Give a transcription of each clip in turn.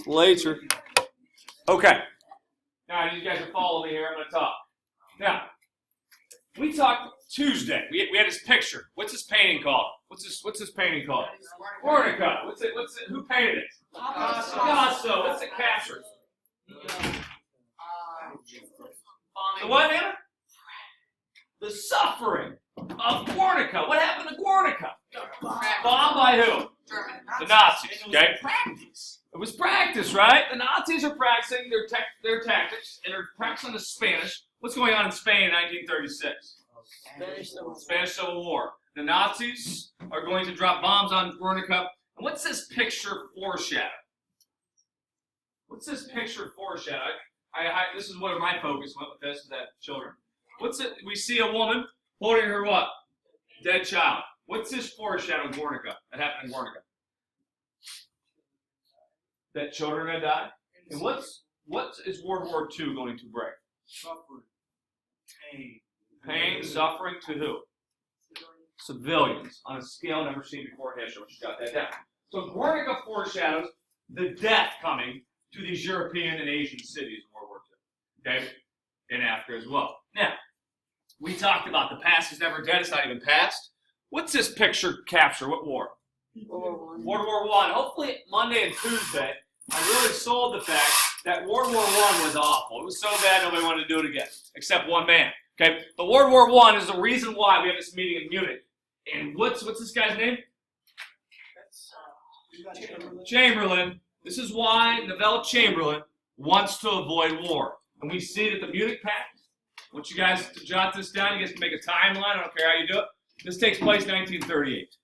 Later. Okay. Now, you guys are following me here. I'm going to talk. Now, we talked Tuesday. We had this picture. What's this painting called? What's this painting called? Guernica. What's it? Who painted it? Picasso. What's it captured? The what, Anna? The suffering of Guernica. What happened to Guernica? Bombed by who? The Nazis. Okay. It was practice, right? The Nazis are practicing their tactics, and they're practicing the Spanish. What's going on in Spain in 1936? Spanish Civil War. The Nazis are going to drop bombs on Guernica. And what's this picture foreshadow? What's this picture foreshadow? This is where my focus went with this, is that children. What's it? We see a woman holding her what? Dead child. What's this foreshadow of Guernica? That happened in Guernica. That children are going to die? And what is World War II going to bring? Suffering. Pain. Pain, suffering to who? Civilians. On a scale never seen before in history. You got that down. So Guernica foreshadows the death coming to these European and Asian cities in World War II. Okay? In Africa as well. Now, we talked about the past is never dead. It's not even past. What's this picture capture? What war? World War I. Hopefully Monday and Tuesday, I really sold the fact that World War I was awful. It was so bad nobody wanted to do it again, except one man. Okay, but World War I is the reason why we have this meeting in Munich. And what's this guy's name? Chamberlain. This is why Neville Chamberlain wants to avoid war. And we see it at the Munich Pact. I want you guys to jot this down. You guys can make a timeline. I don't care how you do it. This takes place in 1938.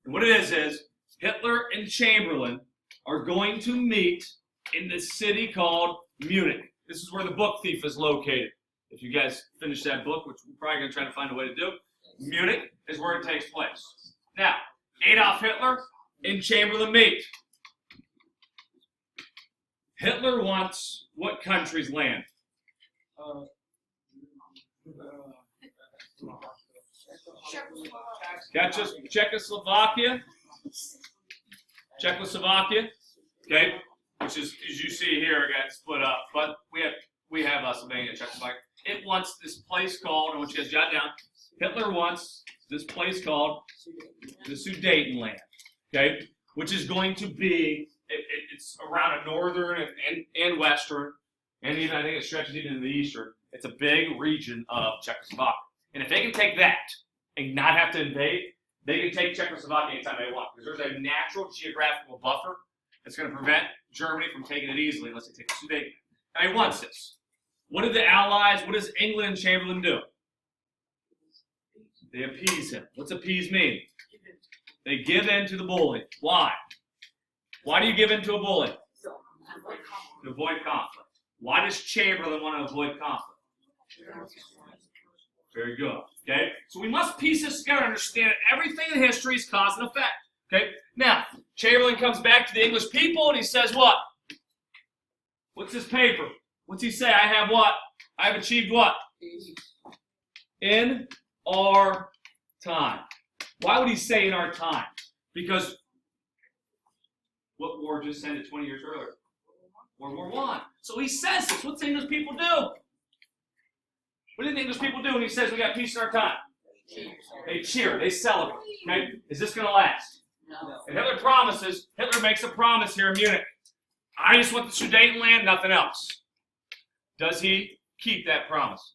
And what it is Hitler and Chamberlain are going to meet in the city called Munich. This is where the book thief is located. If you guys finish that book, which we're probably going to try to find a way to do, Munich is where it takes place. Now, Adolf Hitler and Chamberlain meet. Hitler wants what country's land? Czechoslovakia. Czechoslovakia. Okay, which is, as you see here, got split up. But we have Slovenia, Czechoslovakia. It wants this place called, I want you guys to jot down. Hitler wants this place called the Sudetenland. Okay, which is going to be it's around a northern and western, and even I think it stretches even into the eastern. It's a big region of Czechoslovakia. And if they can take that and not have to invade, they can take Czechoslovakia anytime they want. Because there's a natural geographical buffer that's going to prevent Germany from taking it easily unless they take the Sudetenland. And he wants this. What did the Allies, what does England and Chamberlain do? They appease him. What's appease mean? They give in to the bully. Why? Why do you give in to a bully? To avoid conflict. Why does Chamberlain want to avoid conflict? Very good. Okay? So we must piece this together and understand that everything in history is cause and effect. Okay? Now, Chamberlain comes back to the English people and he says what? What's this paper? What's he say? I have what? I have achieved what? In our time. Why would he say in our time? Because what war just ended 20 years earlier? World War I. So he says this. What's the English people do? What do the English people do when he says we got peace in our time? They cheer. They celebrate. Okay? Is this going to last? No. And Hitler makes a promise here in Munich. I just want the Sudetenland, nothing else. Does he keep that promise?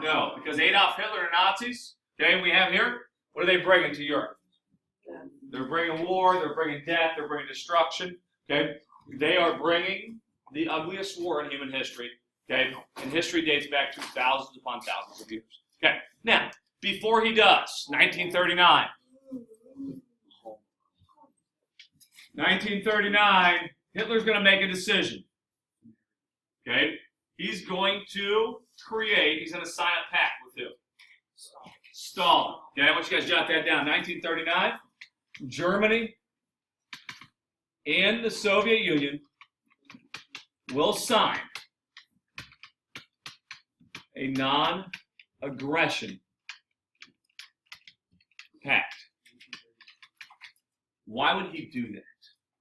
No, because Adolf Hitler and Nazis, okay, we have here, what are they bringing to Europe? They're bringing war, they're bringing death, they're bringing destruction, okay? They are bringing the ugliest war in human history, okay? And history dates back to thousands upon thousands of years. Okay, now, before he does, 1939. 1939, Hitler's going to make a decision, okay? He's going to he's going to sign a pact with who? Stalin. Okay, I want you guys to jot that down. 1939, Germany and the Soviet Union will sign a non-aggression pact. Why would he do that?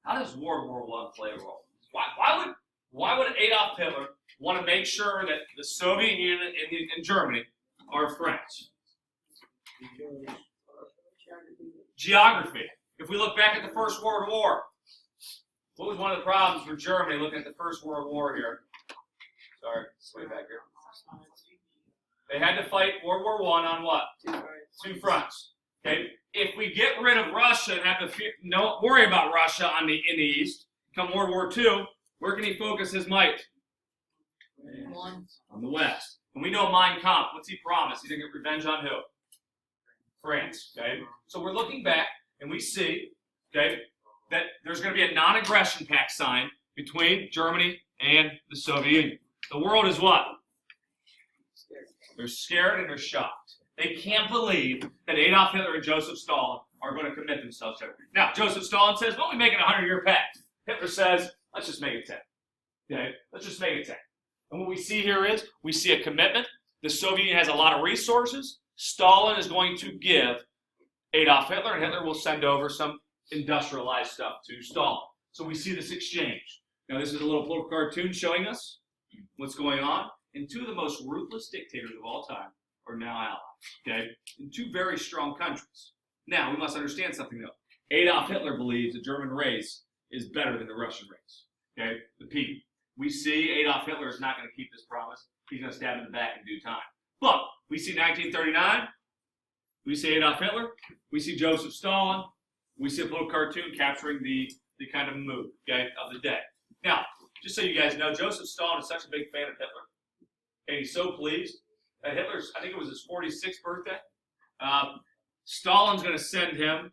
How does World War I play a role? why would Adolf Hitler want to make sure that the Soviet Union and Germany are friends? Geography. If we look back at the First World War, what was one of the problems for Germany looking at the First World War here? Sorry, way back here. They had to fight World War I on what? Two fronts. Okay. If we get rid of Russia and have to don't worry about Russia in the east, come World War II, where can he focus his might? On the west. And we know Mein Kampf. What's he promised? He's going to get revenge on who? France. Okay. So we're looking back and we see, okay, that there's going to be a non-aggression pact signed between Germany and the Soviet Union. The world is what? They're scared and they're shocked. They can't believe that Adolf Hitler and Joseph Stalin are going to commit themselves to it. Now, Joseph Stalin says, well, we make it a 100-year pact. Hitler says, let's just make it 10. Okay? Let's just make it 10. And what we see here is, we see a commitment. The Soviet Union has a lot of resources. Stalin is going to give Adolf Hitler, and Hitler will send over some industrialized stuff to Stalin. So we see this exchange. Now, this is a little political cartoon showing us what's going on. And two of the most ruthless dictators of all time are now allies, okay, in two very strong countries. Now, we must understand something, though. Adolf Hitler believes the German race is better than the Russian race, okay, the people. We see Adolf Hitler is not going to keep this promise. He's going to stab him in the back in due time. But we see 1939, we see Adolf Hitler, we see Joseph Stalin, we see a little cartoon capturing the kind of mood, okay, of the day. Now, just so you guys know, Joseph Stalin is such a big fan of Hitler, and he's so pleased that Hitler's, I think it was his 46th birthday, Stalin's going to send him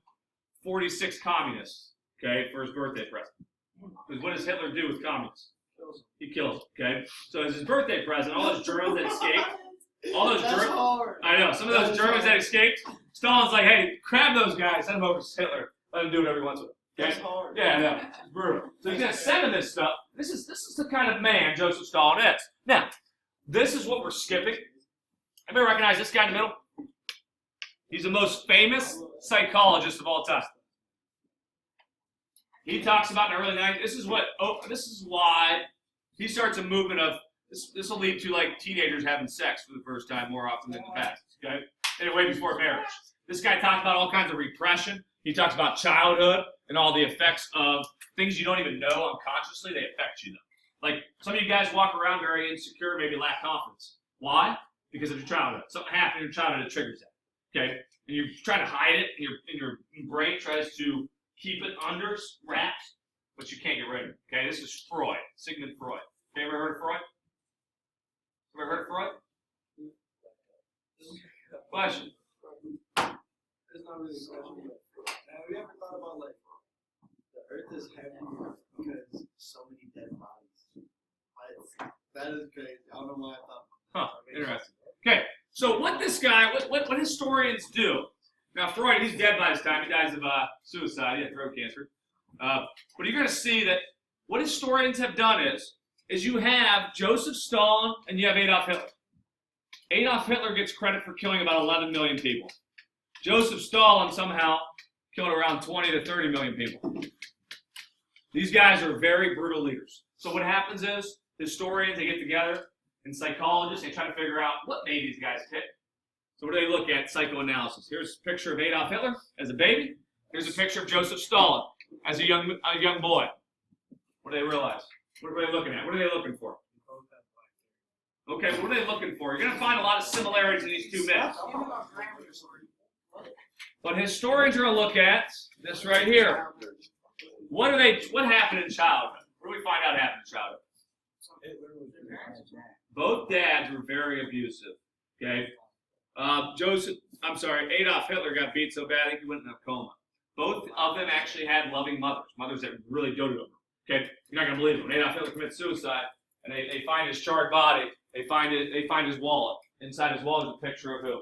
46 communists, okay, for his birthday present. Because what does Hitler do with communists? He kills them, okay? So as his birthday present, all those Germans that escaped, all those Germans, I know, some of those Germans that escaped, Stalin's like, hey, grab those guys, send them over to Hitler, let him do whatever he wants with them. Okay? That's hard. Yeah, no, it's brutal. So he's going to send him this stuff. This is the kind of man Joseph Stalin is. Now, this is what we're skipping. Anybody recognize this guy in the middle? He's the most famous psychologist of all time. He talks about in the early 90s. This is why he starts a movement of this will lead to like teenagers having sex for the first time more often than the past. Okay, and way before marriage. This guy talks about all kinds of repression. He talks about childhood and all the effects of things you don't even know unconsciously. They affect you though. Like some of you guys walk around very insecure, maybe lack confidence. Why? Because of your childhood. Something happened in your childhood that triggers that. Okay, and you're trying to hide it, and your brain tries to keep it under wraps, but you can't get rid of it. Okay, this is Freud, Sigmund Freud. Okay, ever heard of Freud? Ever heard of Freud? Question. It's not really a question. Have you ever thought about like the Earth is heavy because so many dead bodies? That is crazy. I don't know why I thought. Huh. Interesting. Okay, so what this guy, what historians do. Now Freud, he's dead by this time. He dies of suicide. He had throat cancer. But you're going to see that what historians have done is you have Joseph Stalin and you have Adolf Hitler. Adolf Hitler gets credit for killing about 11 million people. Joseph Stalin somehow killed around 20 to 30 million people. These guys are very brutal leaders. So what happens is historians, they get together, and psychologists, they try to figure out what made these guys tick. So what do they look at? Psychoanalysis. Here's a picture of Adolf Hitler as a baby. Here's a picture of Joseph Stalin as a young boy. What do they realize? What are they looking at? What are they looking for? Okay, what are they looking for? You're going to find a lot of similarities in these two men. But historians are going to look at this right here. What happened in childhood? What do we find out happened in childhood? Both dads were very abusive. Okay? Adolf Hitler got beat so bad I think he went in a coma. Both of them actually had loving mothers that really doted on them. Okay? You're not going to believe it. When Adolf Hitler commits suicide and they find his charred body, they find his wallet. Inside his wallet is a picture of who?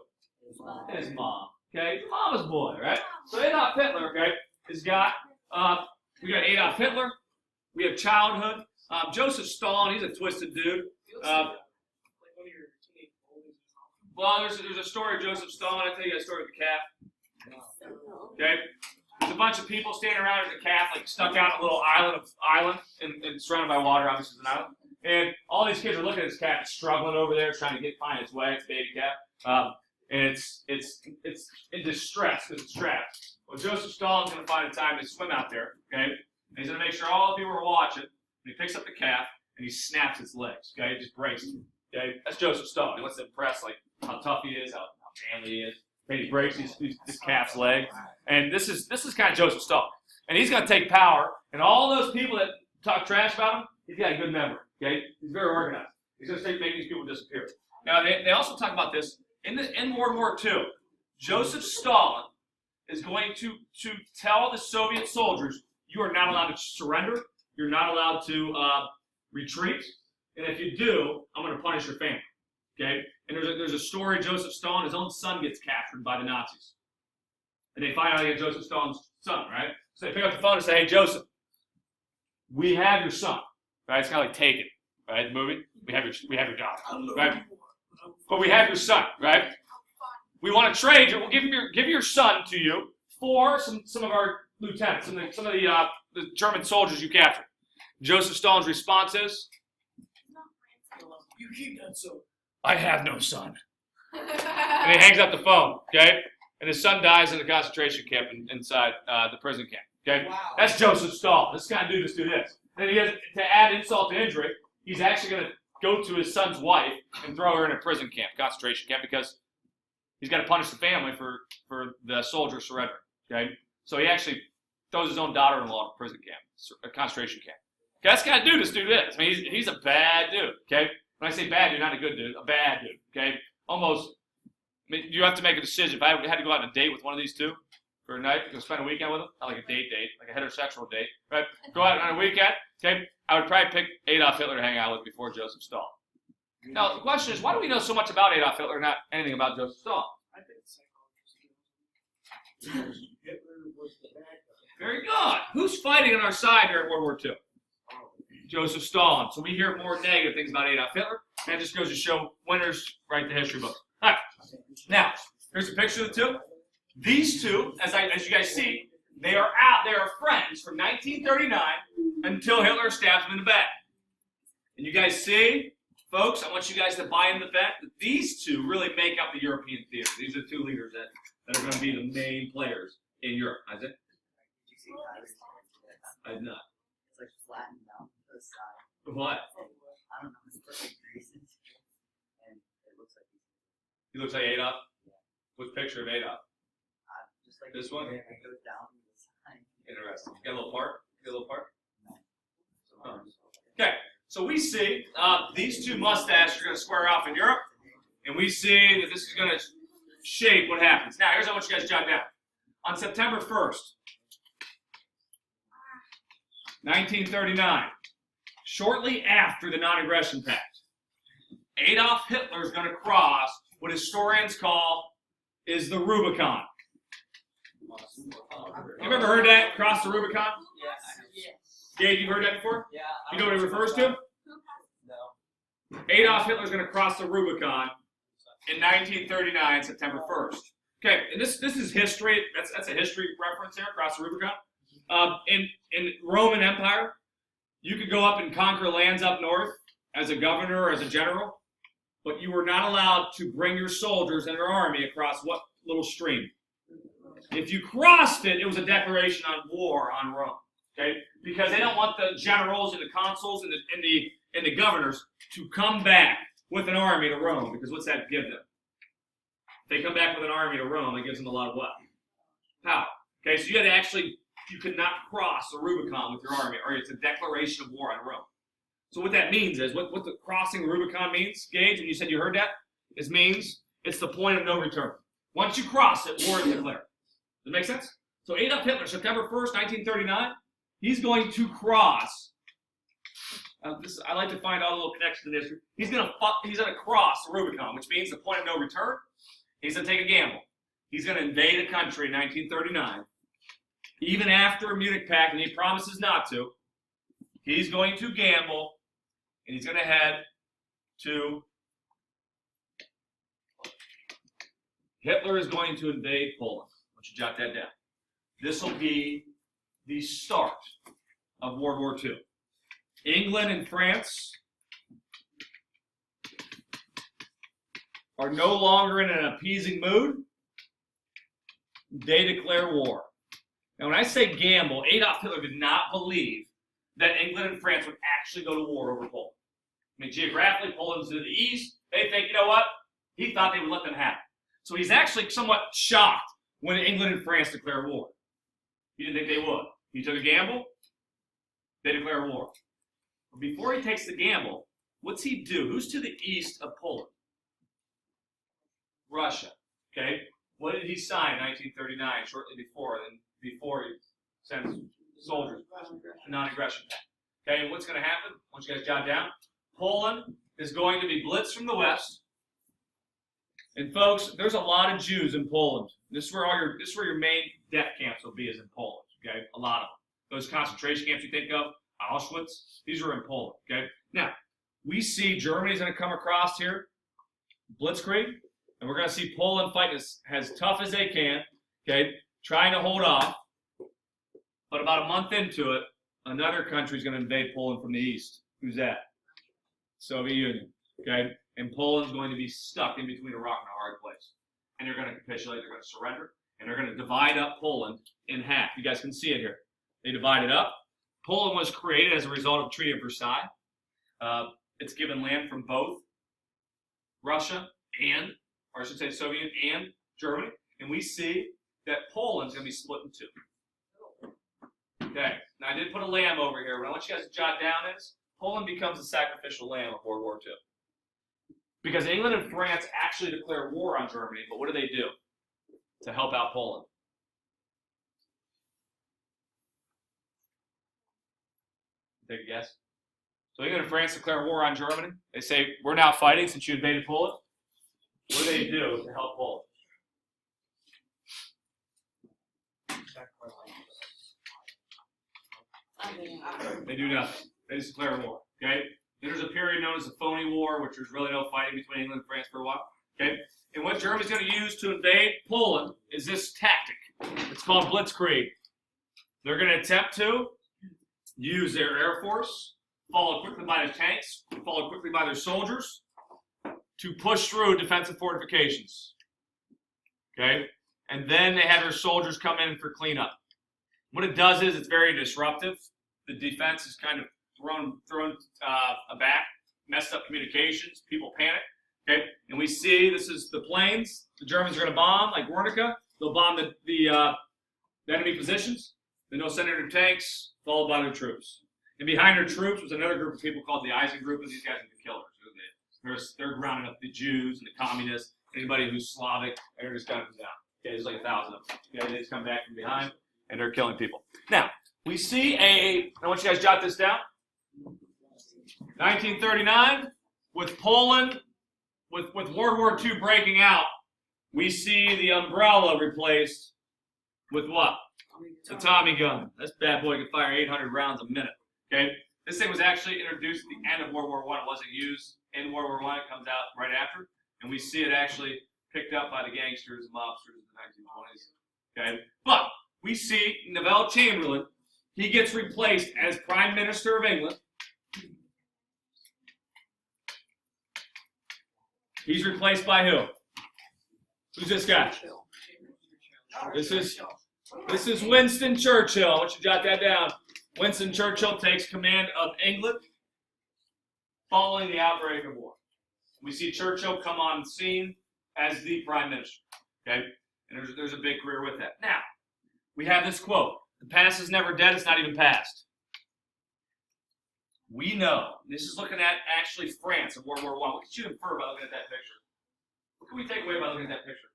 His mom. Okay? Mama's boy, right? So Adolf Hitler, okay, has got, we got Adolf Hitler, we have childhood. Joseph Stalin, he's a twisted dude. Well, there's a story of Joseph Stalin. I tell you a story of the calf. Okay? There's a bunch of people standing around as a calf, like stuck out in a little island and surrounded by water. Obviously, it's an island. And all these kids are looking at this calf, it's struggling over there, trying to find its way. It's a baby calf, and it's in distress because it's trapped. Well, Joseph Stalin's going to find a time to swim out there, okay? And he's going to make sure all the people are watching. And he picks up the calf and he snaps its legs, okay? He just breaks it, okay? That's Joseph Stalin. He wants to impress like how tough he is, how manly he is. And he breaks this calf's leg, and this is kind of Joseph Stalin. And he's going to take power, and all those people that talk trash about him, he's got a good memory. Okay, he's very organized. He's going to make these people disappear. Now they also talk about this in World War II. Joseph Stalin is going to tell the Soviet soldiers, you are not allowed to surrender. You're not allowed to retreat, and if you do, I'm going to punish your family. Okay, and there's a story. Joseph Stalin, his own son gets captured by the Nazis, and they find out they get Joseph Stalin's son. Right, so they pick up the phone and say, hey Joseph, we have your son. Right, it's kind of like Taken, right? The movie. We have your daughter, right? But we have your son, right? We want to trade you. We'll give your son to you for some of our lieutenants, some of the German soldiers you captured. Joseph Stalin's response is, You keep that so. I have no son. And he hangs up the phone, okay? And his son dies in the concentration camp inside the prison camp, okay? Wow. That's Joseph Stalin. This kind of dude, this. And he has, to add insult to injury, he's actually going to go to his son's wife and throw her in a prison camp, concentration camp, because he's got to punish the family for the soldiers surrendering, okay? So he actually throws his own daughter-in-law in a prison camp, a concentration camp. Okay, that's the kind of dude this dude is. I mean, he's a bad dude, okay? When I say bad dude, not a good dude, a bad dude, okay? Almost, I mean, you have to make a decision. If I had to go out on a date with one of these two for a night, go spend a weekend with them, not like a date, like a heterosexual date, right? Go out on a weekend, okay? I would probably pick Adolf Hitler to hang out with before Joseph Stalin. Now, the question is, why do we know so much about Adolf Hitler and not anything about Joseph Stalin? I think psychologists. Hitler was the bad guy. Very good. Who's fighting on our side during World War II? Joseph Stalin. So we hear more negative things about Adolf Hitler, and it just goes to show winners write the history books. All right. Now, here's a picture of the two. These two, as you guys see, they are friends from 1939 until Hitler stabs them in the back. And you guys see, folks, I want you guys to buy into the fact that these two really make up the European theater. These are two leaders that are going to be the main players in Europe. Isaac? Did you see Tyler's I did not. It's like flattened out to the side. What? I don't know, it's perfect greases. And it looks like He looks like Adolf? Yeah. Which picture of Adolf? just like This one? It goes down to the side. Interesting. Got a little part? Got a little part? No. Oh. Okay, so we see these two mustaches are going to square off in Europe, and we see that this is going to shape what happens. Now, here's what I want you guys to jot down. On September 1st, 1939, shortly after the Non-Aggression Pact, Adolf Hitler is going to cross what historians call is the Rubicon. You ever heard that? Cross the Rubicon? Yes. Gabe, you heard that before? Yeah. You know what it refers to? No. Adolf Hitler is going to cross the Rubicon in 1939, September 1st. Okay, and this is history. That's a history reference here, across the Rubicon. In Roman Empire, you could go up and conquer lands up north as a governor or as a general, but you were not allowed to bring your soldiers and your army across what little stream? If you crossed it, it was a declaration on war on Rome. Okay, because they don't want the generals and the consuls and the governors to come back with an army to Rome, because what's that give them? If they come back with an army to Rome, it gives them a lot of what? Power. Okay, so you could not cross the Rubicon with your army, or it's a declaration of war on Rome. So what that means is, what the crossing the Rubicon means, Gage, and you said you heard that, means it's the point of no return. Once you cross it, war is declared. Does that make sense? So Adolf Hitler, September 1st, 1939, he's going to cross. I like to find all the little connections in history. He's going to cross the Rubicon, which means the point of no return. He's going to take a gamble. He's going to invade a country in 1939. Even after a Munich Pact, and he promises not to, he's going to gamble, and he's going to head to. Hitler is going to invade Poland. I want you to jot that down. this will be the start of World War II. England and France are no longer in an appeasing mood. They declare war. Now, when I say gamble, Adolf Hitler did not believe that England and France would actually go to war over Poland. I mean, geographically, Poland's to the east. They think, you know what? He thought they would let them have it. So he's actually somewhat shocked when England and France declare war. He didn't think they would. He took a gamble. They declare war. But before he takes the gamble, what's he do? Who's to the east of Poland? Russia. Okay? What did he sign in 1939, shortly before he sends soldiers? The non-aggression pact. Okay, and what's going to happen? I want you guys to jot down. Poland is going to be blitzed from the west. And folks, there's a lot of Jews in Poland. This is where your main death camps will be, is in Poland. Okay, a lot of them. Those concentration camps you think of, Auschwitz, these are in Poland. Okay, now we see Germany's going to come across here, blitzkrieg, and we're going to see Poland fight as tough as they can. Okay, trying to hold off. But about a month into it, another country is going to invade Poland from the east. Who's that? Soviet Union. Okay, and Poland's going to be stuck in between a rock and a hard place. And they're going to capitulate, they're going to surrender, and they're going to divide up Poland in half. You guys can see it here. They divide it up. Poland was created as a result of the Treaty of Versailles. It's given land from both Russia and, or I should say Soviet and Germany. And we see that Poland's going to be split in two. Okay, now I did put a lamb over here. What I want you guys to jot down is Poland becomes the sacrificial lamb of World War II. Because England and France actually declare war on Germany, but what do they do to help out Poland? Take a guess. So England and France declare war on Germany. They say, we're now fighting since you invaded Poland. What do they do to help Poland? They do nothing. They just declare war. Okay? Then there's a period known as the Phony War, which there's really no fighting between England and France for a while. Okay? And what Germany's going to use to invade Poland is this tactic. It's called blitzkrieg. They're going to attempt to use their air force, followed quickly by their tanks, followed quickly by their soldiers, to push through defensive fortifications. Okay? And then they have their soldiers come in for cleanup. What it does is it's very disruptive. The defense is kind of thrown aback, messed up communications, people panic. Okay, and we see this is the planes. The Germans are going to bomb, like Guernica. They'll bomb the enemy positions. Then they'll send in their tanks, followed by their troops. And behind their troops was another group of people called the Eisen Group, and these guys are the killers. They're rounding up the Jews and the communists, anybody who's Slavic, and they're just gunning them down. Okay, there's like 1,000 of them. Okay, they just come back from behind, and they're killing people. Now, we see I want you guys to jot this down. 1939, with Poland, with World War II breaking out, we see the umbrella replaced with what? A Tommy gun. This bad boy can fire 800 rounds a minute. Okay, this thing was actually introduced at the end of World War I. It wasn't used in World War I. It comes out right after, and we see it actually picked up by the gangsters and mobsters in the 1920s. Okay, but we see Neville Chamberlain. He gets replaced as Prime Minister of England. He's replaced by who? Who's this guy? This is Winston Churchill. I want you to jot that down. Winston Churchill takes command of England following the outbreak of war. We see Churchill come on scene as the Prime Minister. Okay? And there's a big career with that. Now, we have this quote. The past is never dead, it's not even past. We know, this is looking at actually France in World War I. What could you infer by looking at that picture? What can we take away by looking at that picture?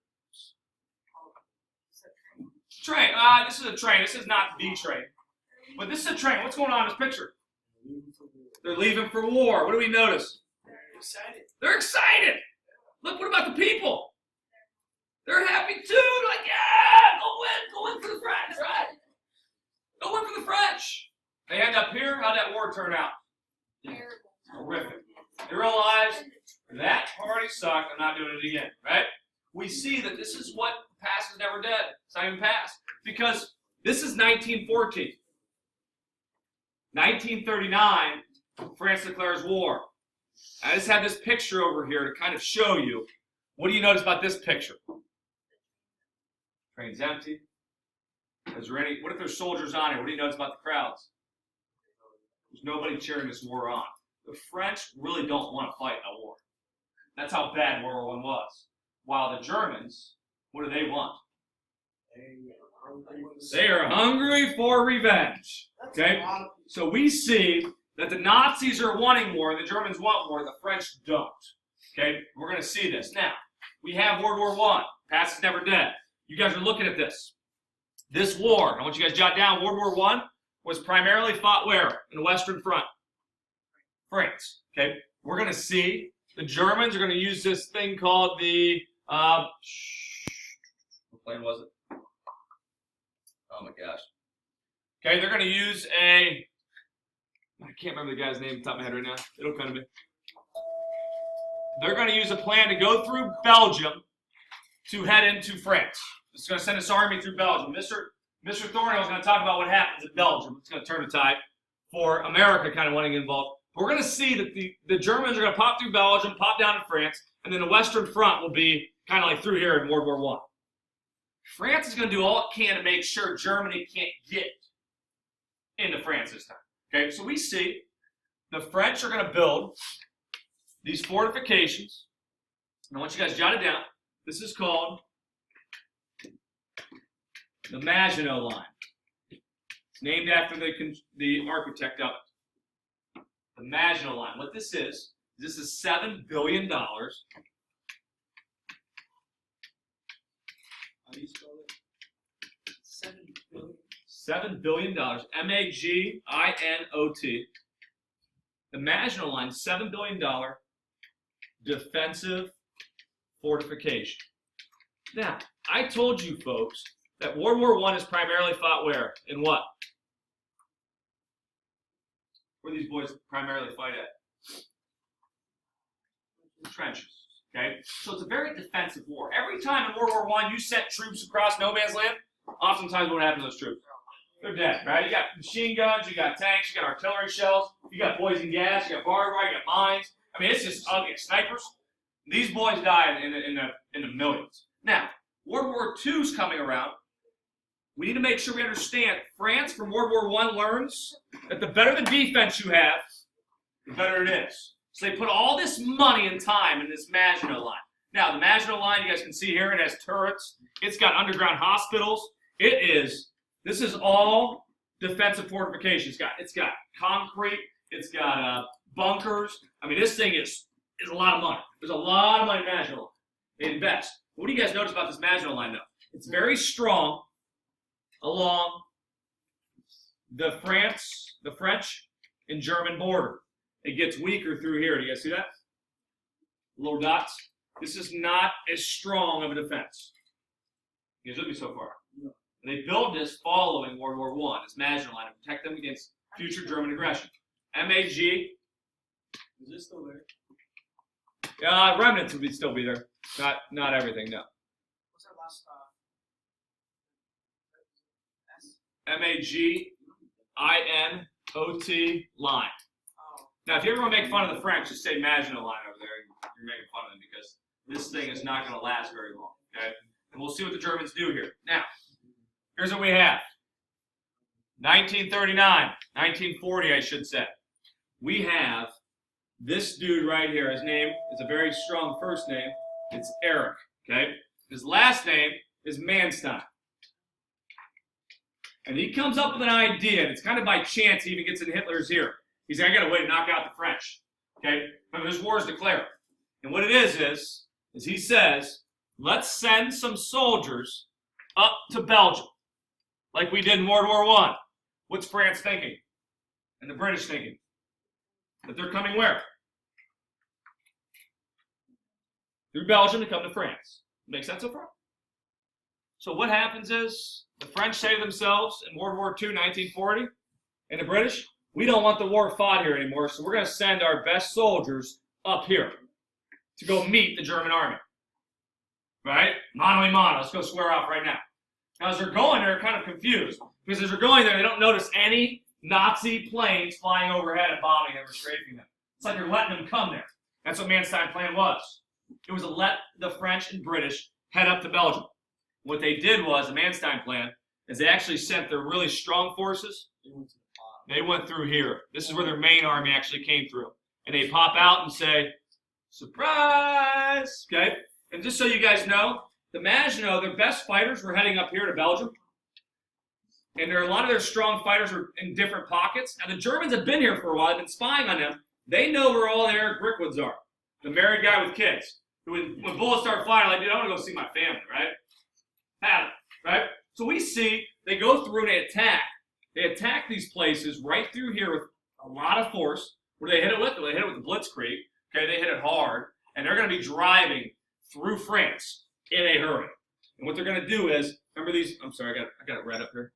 Train. This is a train. This is not the train. But this is a train. What's going on in this picture? They're leaving for war. What do we notice? They're excited. They're excited. Look, what about the people? They're happy too. They're like, yeah, go in for the French, right? Go in for the French. They end up here. How'd that war turn out? Horrific. They realize that party sucked. I'm not doing it again, right? We see that this is what past is never dead. It's not even past. Because This is 1914. 1939, France declares war. I just have this picture over here to kind of show you. What do you notice about this picture? Train's empty. Is there any? What if there's soldiers on here? What do you notice about the crowds? There's nobody cheering this war on. The French really don't want to fight a war. That's how bad World War I was. While the Germans, what do they want? They are hungry for revenge. Okay? So we see that the Nazis are wanting war, the Germans want war, the French don't. Okay? We're going to see this. Now, we have World War I. Past is never dead. You guys are looking at this. This war, I want you guys to jot down, World War I was primarily fought where? In the Western Front. France. Okay? We're going to see the Germans are going to use this thing called the, what plane was it? Oh my gosh. Okay, they're going to use I can't remember the guy's name off the top of my head right now. It'll come to me. They're going to use a plan to go through Belgium to head into France. It's going to send its army through Belgium. Mr. Thornhill is going to talk about what happens in Belgium. It's going to turn the tide for America kind of wanting to get involved. But we're going to see that the Germans are going to pop through Belgium, pop down to France, and then the Western Front will be kind of like through here in World War I. France is going to do all it can to make sure Germany can't get into France this time. Okay, so we see the French are going to build these fortifications. And I want you guys to jot it down. This is called the Maginot Line. It's named after the architect of it. The Maginot Line. What this is $7 billion. How do you spell it? 7 billion. $7 billion. M-A-G-I-N-O-T. The Maginot Line, $7 billion defensive fortification. Now, I told you folks that World War I is primarily fought where? In what? Where do these boys primarily fight at? Trenches. Okay? So it's a very defensive war. Every time in World War I you sent troops across no man's land, oftentimes what happens to those troops? They're dead, right? You got machine guns, you got tanks, you got artillery shells, you got poison gas, you got barbed wire, you got mines. I mean, it's just ugly. Snipers. These boys died in the millions. Now, World War II is coming around. We need to make sure we understand France from World War I learns that the better the defense you have, the better it is. So they put all this money and time in this Maginot Line. Now, the Maginot Line, you guys can see here, it has turrets. It's got underground hospitals. This is all defensive fortification. It's got concrete. It's got bunkers. I mean, this thing is a lot of money. There's a lot of money in Maginot Line. They invest. What do you guys notice about this Maginot Line, though? It's very strong along the French and German border. It gets weaker through here. Do you guys see that? Little dots. This is not as strong of a defense. You guys with me so far? No. And they built this following World War I, this Maginot Line, to protect them against future German aggression. M-A-G. Is it still there? Remnants would still be there. Not everything, no. What's our last S? M-A-G-I-N-O-T line. Oh. Now, if you ever want to make fun of the French, just say Maginot Line over there. You're making fun of them because this thing is not going to last very long. Okay? And we'll see what the Germans do here. Now, here's what we have. 1939, 1940, I should say. We have this dude right here. His name is a very strong first name. It's Eric. Okay? His last name is Manstein. And he comes up with an idea, and it's kind of by chance he even gets in Hitler's ear. He's like, I got a way to knock out the French. Okay? Remember, this war is declared. And what it is he says, let's send some soldiers up to Belgium, like we did in World War I. What's France thinking? And the British thinking? That they're coming where? Through Belgium to come to France. Make sense so far? So what happens is, the French say to themselves in World War II, 1940, and the British, we don't want the war fought here anymore, so we're going to send our best soldiers up here to go meet the German army. Right? Mano a mano. Let's go square off right now. Now, as they're going, they're kind of confused Because as they're going there, they don't notice any Nazi planes flying overhead and bombing them or strafing them. It's like they're letting them come there. That's what Manstein Plan was. It was to let the French and British head up to Belgium. What they did was, the Manstein Plan, is they actually sent their really strong forces. They went through here. This is where their main army actually came through. And they pop out and say, surprise! Okay? And just so you guys know, the Maginot, their best fighters were heading up here to Belgium. And a lot of their strong fighters were in different pockets. Now, the Germans have been here for a while. They've been spying on them. They know where all the Eric Brickwoods are. The married guy with kids. Who, when bullets start flying, like, dude, I want to go see my family, right? Have it, right? So we see they go through and they attack. They attack these places right through here with a lot of force. What do they hit it with? They hit it with the Blitzkrieg. Okay, they hit it hard. And they're going to be driving through France in a hurry. And what they're going to do is, remember these, I'm sorry, I got it red up here.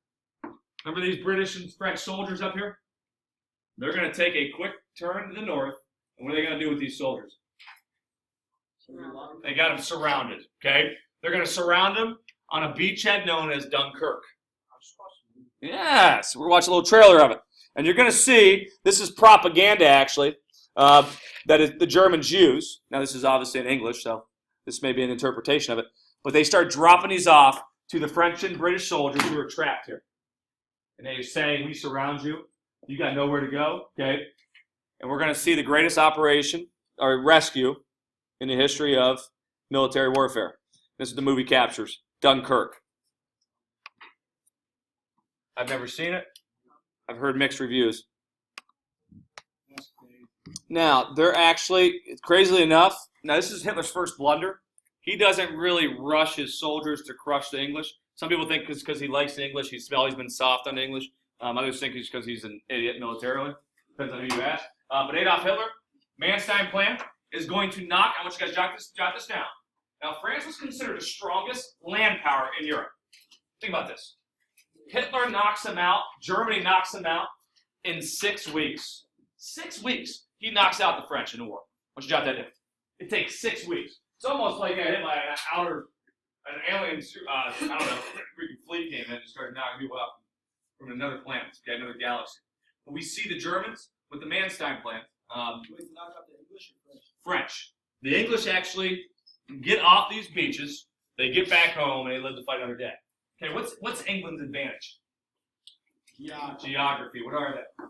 Remember these British and French soldiers up here? They're going to take a quick turn to the north. And what are they going to do with these soldiers? They got them surrounded, okay? They're going to surround them on a beachhead known as Dunkirk. Yes, we're watching a little trailer of it. And you're going to see, this is propaganda actually, that is the Germans use. Now this is obviously in English, so this may be an interpretation of it. But they start dropping these off to the French and British soldiers who are trapped here. And they say, we surround you. You got nowhere to go, okay? And we're going to see the greatest operation, or rescue, in the history of military warfare. This is the movie captures, Dunkirk. I've never seen it. I've heard mixed reviews. Now, they're actually, crazily enough, now this is Hitler's first blunder. He doesn't really rush his soldiers to crush the English. Some people think it's because he likes the English. He's always been soft on the English. Others think it's because he's an idiot militarily. Depends on who you ask. But Adolf Hitler, Manstein Plan, is going to knock, I want you guys to jot this down. Now, France was considered the strongest land power in Europe. Think about this. Hitler knocks them out. Germany knocks them out in 6 weeks. 6 weeks. He knocks out the French in the war. I want you to jot that down. It takes 6 weeks. It's almost like I hit an alien, I don't know, freaking fleet came in and just started knocking people out from another planet, okay, another galaxy. But we see the Germans with the Manstein Plan. Knock out the English or French? French. The English actually get off these beaches, they get back home, and they live to fight another day. Okay, what's England's advantage? Geography. What are they?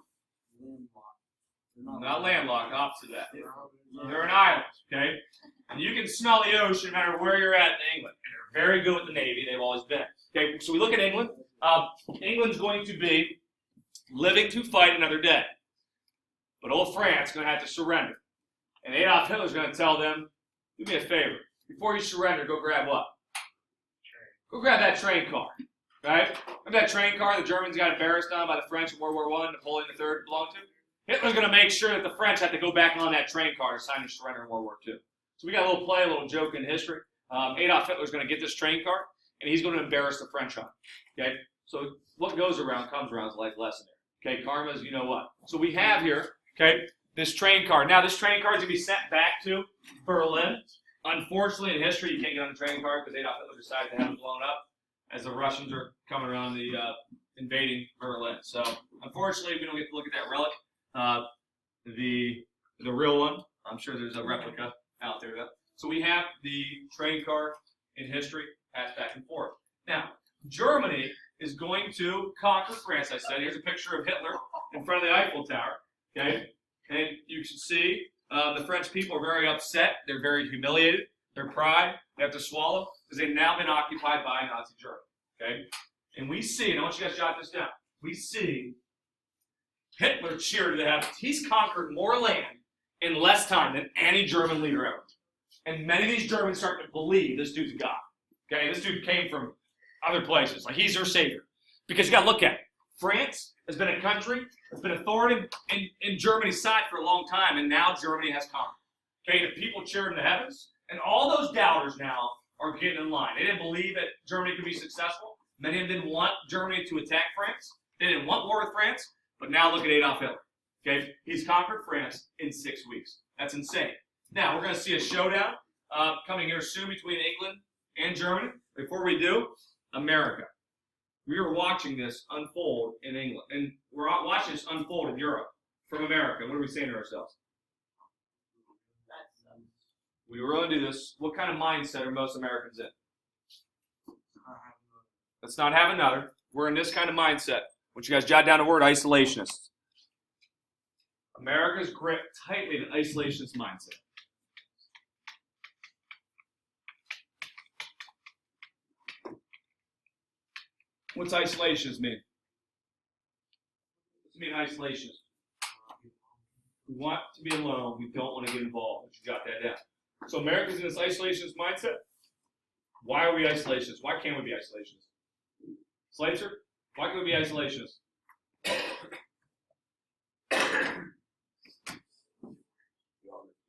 Landlocked. Not landlocked, opposite of that. They're an island, okay? And you can smell the ocean no matter where you're at in England. And they're very good with the Navy. They've always been. Okay, so we look at England. England's going to be living to fight another day. But old France is going to have to surrender. And Adolf Hitler's going to tell them, do me a favor. Before you surrender, go grab what? Go grab that train car. Right? Remember that train car the Germans got embarrassed on by the French in World War I, Napoleon III belonged to? Hitler's going to make sure that the French have to go back on that train car to sign their surrender in World War II. So we got a little play, a little joke in history. Adolf Hitler's going to get this train car, and he's going to embarrass the French on it. Okay? So what goes around comes around is life lesson there. Okay? Karma is you know what. So we have here, okay, this train car. Now this train car is going to be sent back to Berlin. Unfortunately, in history, you can't get on the train car because Adolf Hitler decided to have it blown up as the Russians are coming around the invading Berlin. So unfortunately, we don't get to look at that relic. The real one, I'm sure there's a replica out there though. So we have the train car in history passed back and forth. Now, Germany is going to conquer France, I said. Here's a picture of Hitler in front of the Eiffel Tower. Okay? And you can see the French people are very upset. They're very humiliated. Their pride, they have to swallow because they've now been occupied by Nazi Germany. Okay? And we see, and I want you guys to jot this down, we see Hitler cheer to the heavens. He's conquered more land in less time than any German leader ever. And many of these Germans start to believe this dude's a god. Okay, this dude came from other places. Like, he's their savior. Because you got to look at it. France has been a country that's been a thorn in Germany's side for a long time, and now Germany has conquered. Okay, the people cheered in the heavens, and all those doubters now are getting in line. They didn't believe that Germany could be successful. Many of them didn't want Germany to attack France. They didn't want war with France. But now look at Adolf Hitler. Okay, he's conquered France in 6 weeks. That's insane. Now we're going to see a showdown coming here soon between England and Germany. Before we do, America. We are watching this unfold in England, and we're watching this unfold in Europe from America. What are we saying to ourselves? We were going to do this. What kind of mindset are most Americans in? Let's not have another. We're in this kind of mindset. I want you guys to jot down the word isolationists. America's gripped tightly in an isolationist mindset. What's isolationist mean? What does it mean isolationist? We want to be alone. We don't want to get involved. You jot that down. So America's in this isolationist mindset. Why are we isolationists? Why can't we be isolationists? Slater, why can't we be isolationists?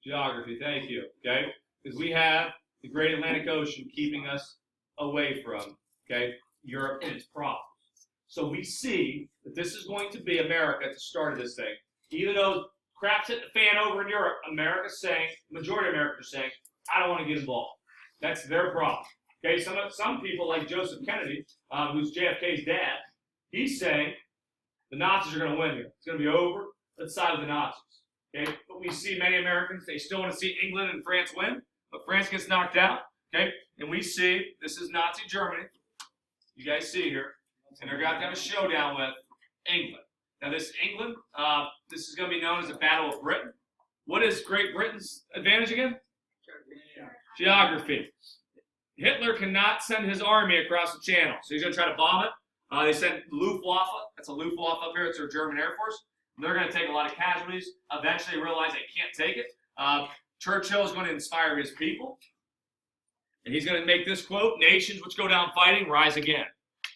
Geography, thank you. Okay? Because we have the Great Atlantic Ocean keeping us away from, okay, Europe and its problems. So we see that this is going to be America at the start of this thing. Even though crap's hit the fan over in Europe, America's saying, majority of Americans are saying, I don't want to get involved. That's their problem. Okay, some people like Joseph Kennedy, who's JFK's dad, he's saying the Nazis are going to win here. It's going to be over. Let's side with the Nazis. Okay, but we see many Americans, they still want to see England and France win, but France gets knocked out. Okay, and we see this is Nazi Germany. You guys see here, and they're going to have a showdown with England. Now this England, this is going to be known as the Battle of Britain. What is Great Britain's advantage again? Geography. Hitler cannot send his army across the channel, so he's going to try to bomb it. They sent Luftwaffe. That's a Luftwaffe up here. It's their German Air Force. They're going to take a lot of casualties. Eventually realize they can't take it. Churchill is going to inspire his people. And he's going to make this quote, nations which go down fighting rise again.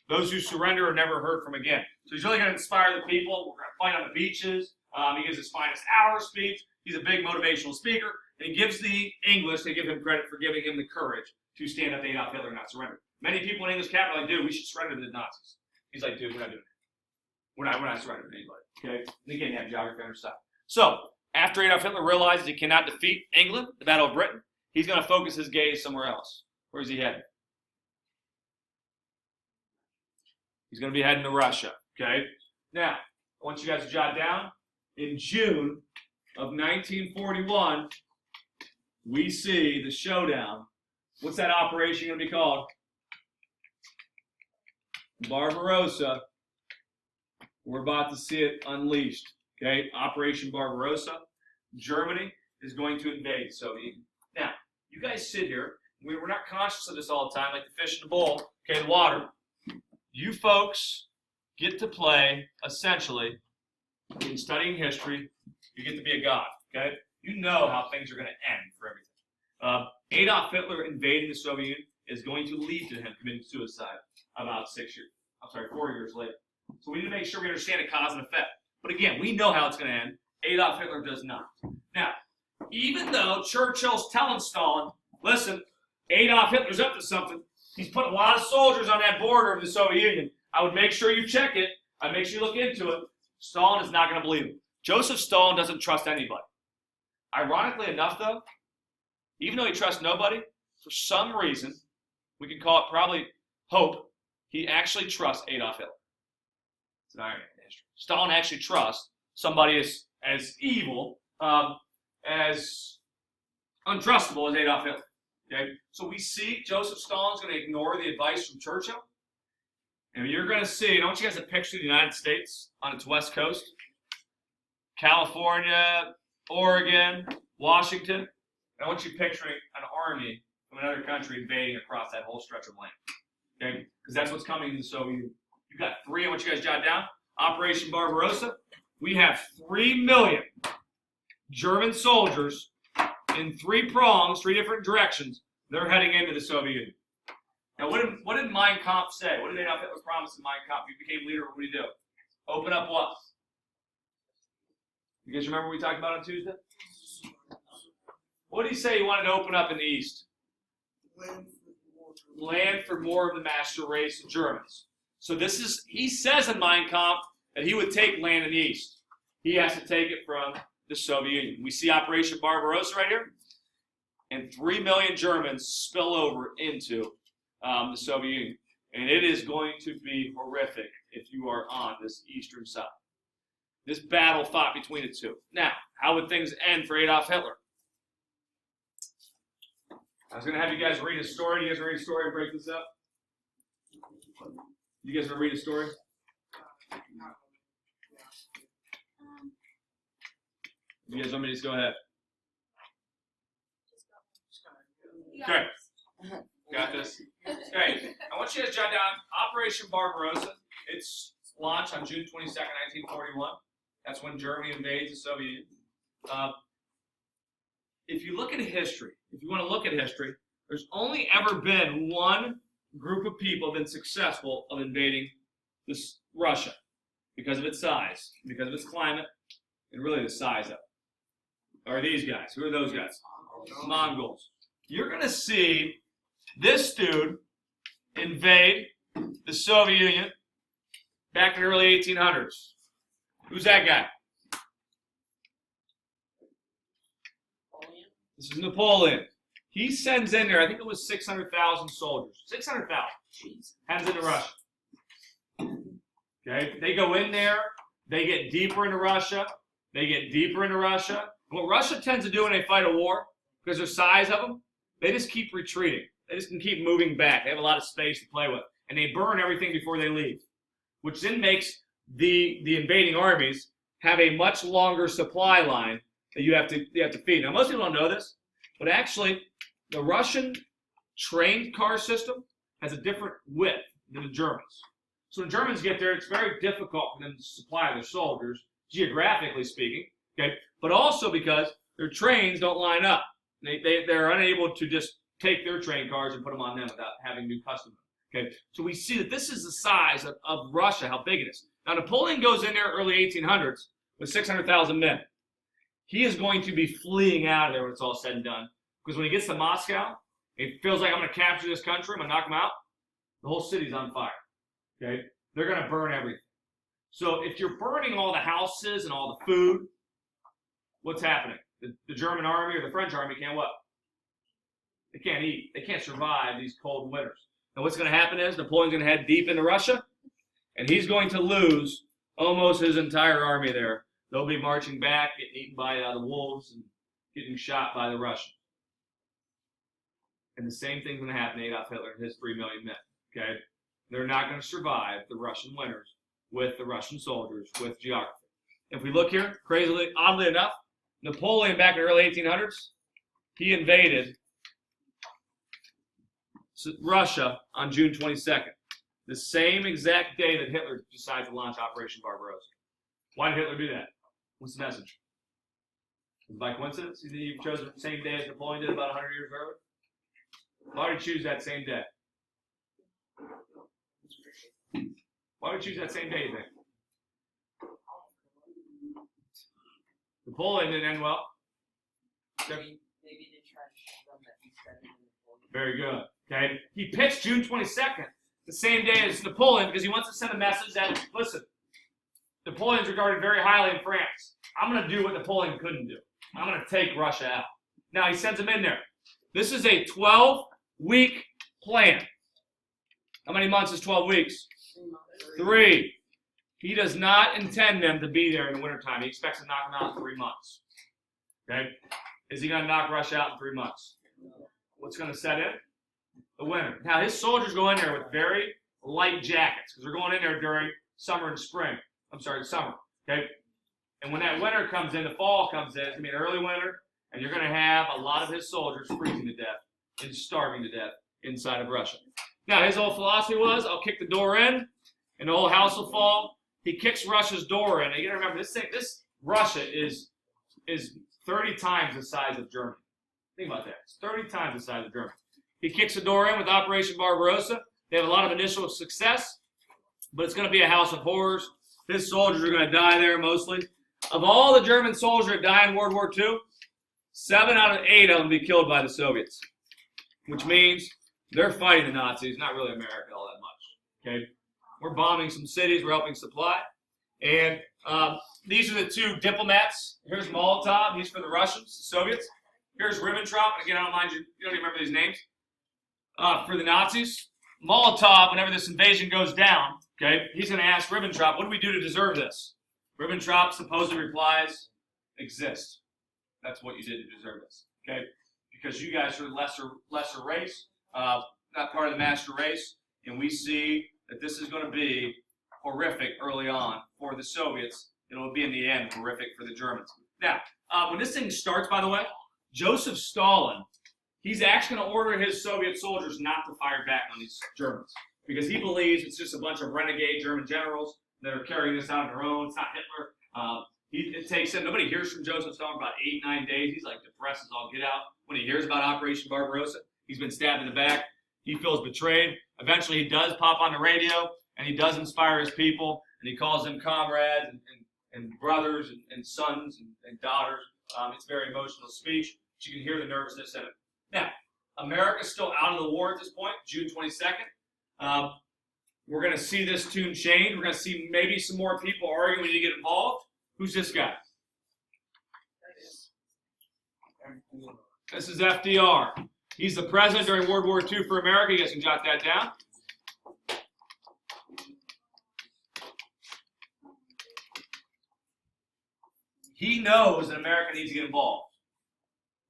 Those who surrender are never heard from again. So he's really going to inspire the people. We're going to fight on the beaches. He gives his finest hour speech. He's a big motivational speaker. And he gives the English, they give him credit for giving him the courage to stand up to Adolf Hitler and not surrender. Many people in English capital are like, dude, we should surrender to the Nazis. He's like, dude, we're not doing it. We're not surrendering to anybody. Okay? They can't have geography on their side. So, after Adolf Hitler realizes he cannot defeat England, the Battle of Britain, he's going to focus his gaze somewhere else. Where is he heading? He's going to be heading to Russia. Okay? Now, I want you guys to jot down, in June of 1941, we see the showdown. What's that operation going to be called? Barbarossa. We're about to see it unleashed. Okay, Operation Barbarossa. Germany is going to invade the Soviet Union. Now, you guys sit here. We're not conscious of this all the time, like the fish in the bowl. Okay, the water. You folks get to play, essentially, in studying history, you get to be a god. Okay, you know how things are going to end for everything. Adolf Hitler invading the Soviet Union is going to lead to him committing suicide about 4 years later. So we need to make sure we understand the cause and effect. But again, we know how it's going to end. Adolf Hitler does not. Now, even though Churchill's telling Stalin, listen, Adolf Hitler's up to something. He's put a lot of soldiers on that border of the Soviet Union. I would make sure you check it. I'd make sure you look into it. Stalin is not going to believe him. Joseph Stalin doesn't trust anybody. Ironically enough, though, even though he trusts nobody, for some reason, we can call it probably hope, he actually trusts Adolf Hitler. It's an irony in history. Stalin actually trusts somebody as evil, as untrustable as Adolf Hitler. Okay? So we see Joseph Stalin's going to ignore the advice from Churchill. And you're going to see, I want you guys to picture the United States on its west coast. California, Oregon, Washington. I want you picturing an army from another country invading across that whole stretch of land. Okay? Because that's what's coming in the Soviet Union. You've got three, I want you guys to jot down. Operation Barbarossa. We have 3 million German soldiers in 3 prongs, 3 different directions. They're heading into the Soviet Union. Now, what did Mein Kampf say? What did Adolf Hitler promise in Mein Kampf? He became leader. What did he do? Open up what? You guys remember what we talked about on Tuesday? What did he say he wanted to open up in the East? Land for more of the master race of Germans. So he says in Mein Kampf that he would take land in the East. He has to take it from the Soviet Union. We see Operation Barbarossa right here. And 3 million Germans spill over into the Soviet Union. And it is going to be horrific if you are on this eastern side. This battle fought between the two. Now, how would things end for Adolf Hitler? I was going to have you guys read a story. Do you guys want to read a story and break this up? You guys want to read a story? You guys want me to just go ahead? Okay. Got this? Okay. I want you guys to jot down Operation Barbarossa. It's launched on June 22nd, 1941. That's when Germany invades the Soviet Union. If you look at history, if you want to look at history, there's only ever been one group of people been successful of invading this Russia because of its size, because of its climate, and really the size of it. Are these guys? Who are those guys? Mongols. You're going to see this dude invade the Soviet Union back in the early 1800s. Who's that guy? This is Napoleon. He sends in there, I think it was 600,000 soldiers. 600,000. Heads into Russia. Okay, they go in there. They get deeper into Russia. They get deeper into Russia. What Russia tends to do when they fight a war, because of the size of them, they just keep retreating. They just can keep moving back. They have a lot of space to play with. And they burn everything before they leave, which then makes the invading armies have a much longer supply line that you have to feed. Now, most people don't know this, but actually, the Russian trained car system has a different width than the Germans. So when Germans get there, it's very difficult for them to supply their soldiers, geographically speaking, okay? But also because their trains don't line up. They're unable to just take their train cars and put them on them without having new customers. Okay, so we see that this is the size of Russia, how big it is. Now, Napoleon goes in there early 1800s with 600,000 men. He is going to be fleeing out of there when it's all said and done. Because when he gets to Moscow, he feels like, I'm going to capture this country, I'm going to knock them out. The whole city's on fire. Okay, they're going to burn everything. So if you're burning all the houses and all the food, what's happening? The German army or the French army can't what? They can't eat. They can't survive these cold winters. Now what's going to happen is Napoleon's going to head deep into Russia, and he's going to lose almost his entire army there. They'll be marching back, getting eaten by the wolves, and getting shot by the Russians. And the same thing's going to happen to Adolf Hitler and his 3 million men. Okay? They're not going to survive the Russian winters with the Russian soldiers, with geography. If we look here, crazily, oddly enough, Napoleon back in the early 1800s, he invaded Russia on June 22nd, the same exact day that Hitler decided to launch Operation Barbarossa. Why did Hitler do that? What's the message? By coincidence? You think he chose the same day as Napoleon did about 100 years earlier? Why did he choose that same day? Why would he choose that same day, you think? Napoleon didn't end well. Maybe they tried to show them that he said it in Napoleon. Very good. Okay. He picks June 22nd, the same day as Napoleon, because he wants to send a message that, listen, Napoleon's regarded very highly in France. I'm going to do what Napoleon couldn't do. I'm going to take Russia out. Now, he sends them in there. This is a 12-week plan. How many months is 12 weeks? 3. He does not intend them to be there in the wintertime. He expects to knock them out in 3 months. Okay? Is he going to knock Russia out in 3 months? What's going to set in? The winter. Now, his soldiers go in there with very light jackets because they're going in there during summer and spring. I'm sorry, summer. Okay? And when that winter comes in, the fall comes in, it's going to be an early winter, and you're going to have a lot of his soldiers freezing to death and starving to death inside of Russia. Now, his whole philosophy was, I'll kick the door in, and the whole house will fall. He kicks Russia's door in. And you got to remember, this Russia is 30 times the size of Germany. Think about that. It's 30 times the size of Germany. He kicks the door in with Operation Barbarossa. They have a lot of initial success, but it's going to be a house of horrors. His soldiers are going to die there mostly. Of all the German soldiers that die in World War II, 7 out of 8 of them will be killed by the Soviets, which means they're fighting the Nazis, not really America all that much. Okay, we're bombing some cities, we're helping supply, and these are the 2 diplomats. Here's Molotov, he's for the Russians, the Soviets. Here's Ribbentrop, again, I don't mind you don't even remember these names. For the Nazis, Molotov, whenever this invasion goes down, okay, he's going to ask Ribbentrop, what do we do to deserve this? Ribbentrop supposedly replies, exist. That's what you did to deserve this, okay? Because you guys are lesser race, not part of the master race, and we see that this is going to be horrific early on for the Soviets. It'll be in the end horrific for the Germans. Now, when this thing starts, by the way, Joseph Stalin, he's actually going to order his Soviet soldiers not to fire back on these Germans because he believes it's just a bunch of renegade German generals that are carrying this out on their own. It's not Hitler. It takes him. Nobody hears from Joseph Stalin for about 8-9 days. He's like depressed as all get out. When he hears about Operation Barbarossa, he's been stabbed in the back. He feels betrayed. Eventually, he does pop on the radio, and he does inspire his people, and he calls them comrades and brothers and sons and daughters. It's a very emotional speech. But you can hear the nervousness in it. Now, America's still out of the war at this point, June 22nd. We're going to see this tune change. We're going to see maybe some more people arguing when you get involved. Who's this guy? This is FDR. He's the president during World War II for America. You guys can jot that down. He knows that America needs to get involved,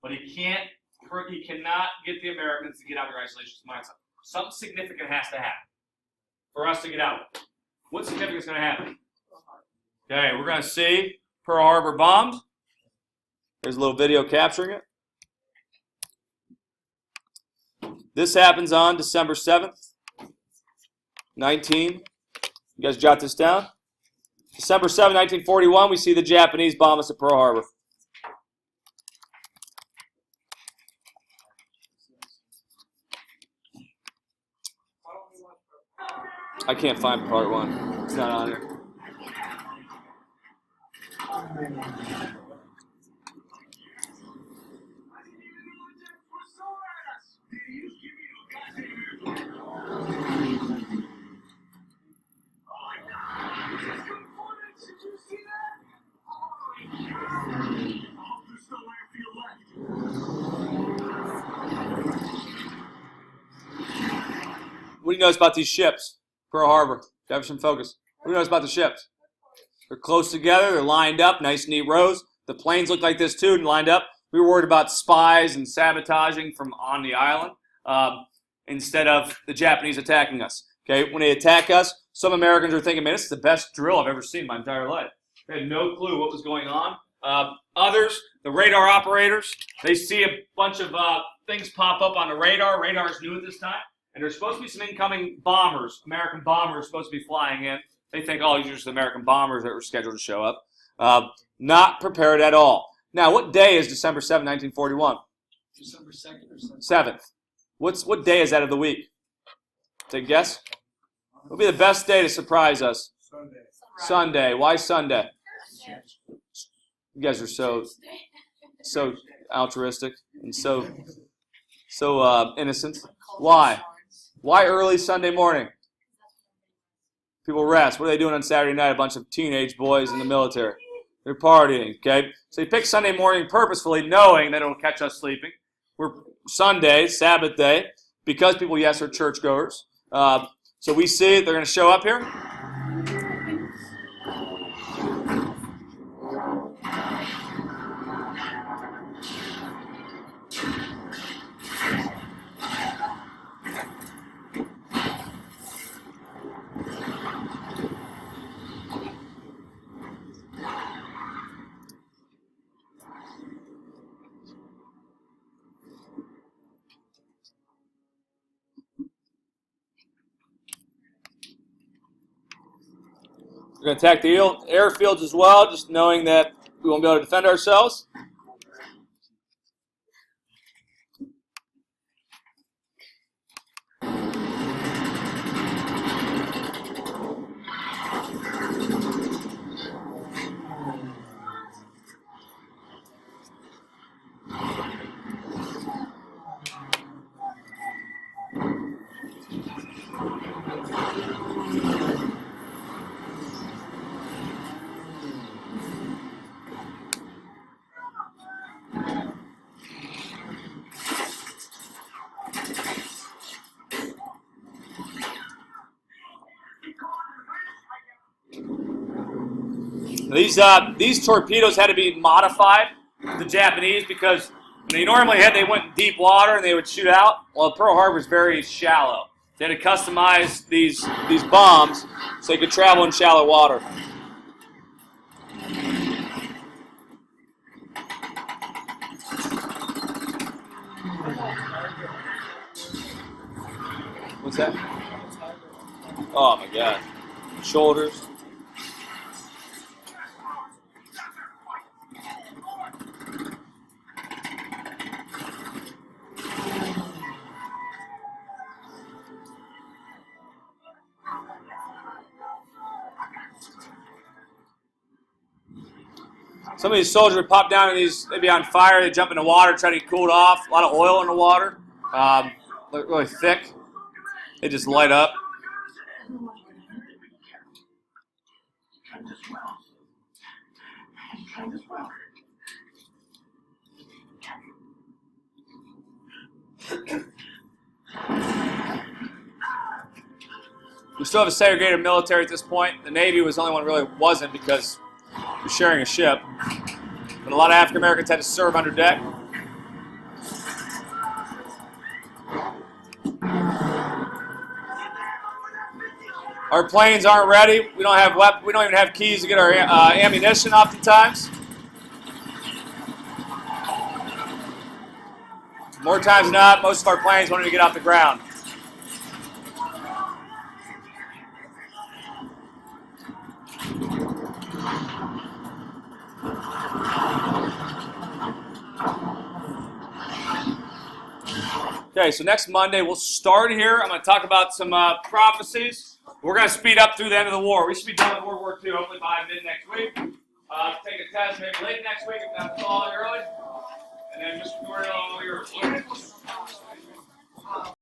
but he cannot get the Americans to get out of their isolationist mindset. Something significant has to happen for us to get out. What significant is going to happen? Okay, we're going to see Pearl Harbor bombed. There's a little video capturing it. This happens on December 7th, 19. You guys jot this down. December 7, 1941, we see the Japanese bomb us at Pearl Harbor. I can't find part 1. It's not on here. What do you notice about these ships? Pearl Harbor. Have some focus. What do you notice about the ships? They're close together. They're lined up. Nice, neat rows. The planes look like this too and lined up. We were worried about spies and sabotaging from on the island instead of the Japanese attacking us. Okay, when they attack us, some Americans are thinking, man, this is the best drill I've ever seen in my entire life. They had no clue what was going on. Others, the radar operators, they see a bunch of things pop up on the radar. Radar is new at this time. And there's supposed to be some incoming bombers, American bombers supposed to be flying in. They think, oh, these are just American bombers that were scheduled to show up. Not prepared at all. Now, what day is December 7, 1941? December 2nd or 7th. What day is that of the week? Take a guess? What would be the best day to surprise us? Sunday. Sunday. Why Sunday? You guys are so altruistic and so innocent. Why? Why early Sunday morning? People rest. What are they doing on Saturday night? A bunch of teenage boys in the military. They're partying, okay? So you pick Sunday morning purposefully, knowing that it'll catch us sleeping. We're Sunday, Sabbath day, because people, yes, are churchgoers. So we see they're going to show up here. We're going to attack the airfields as well, just knowing that we won't be able to defend ourselves. These torpedoes had to be modified, the Japanese, because when they normally they went in deep water and they would shoot out. Well, Pearl Harbor is very shallow. They had to customize these bombs so they could travel in shallow water. What's that? Oh my God. Shoulders. Some of these soldiers would pop down in these, they'd be on fire, they'd jump in the water, try to get cooled off. A lot of oil in the water. Look really thick. They just light up. We still have a segregated military at this point. The Navy was the only one really wasn't because we're sharing a ship. But a lot of African Americans had to serve under deck. Our planes aren't ready. We don't have we don't even have keys to get our ammunition oftentimes. More times than not, most of our planes wanted to get off the ground. Okay, so next Monday we'll start here. I'm going to talk about some prophecies. We're going to speed up through the end of the war. We should be done with World War II hopefully by mid next week. Take a test maybe late next week if not fall early. And then just do all your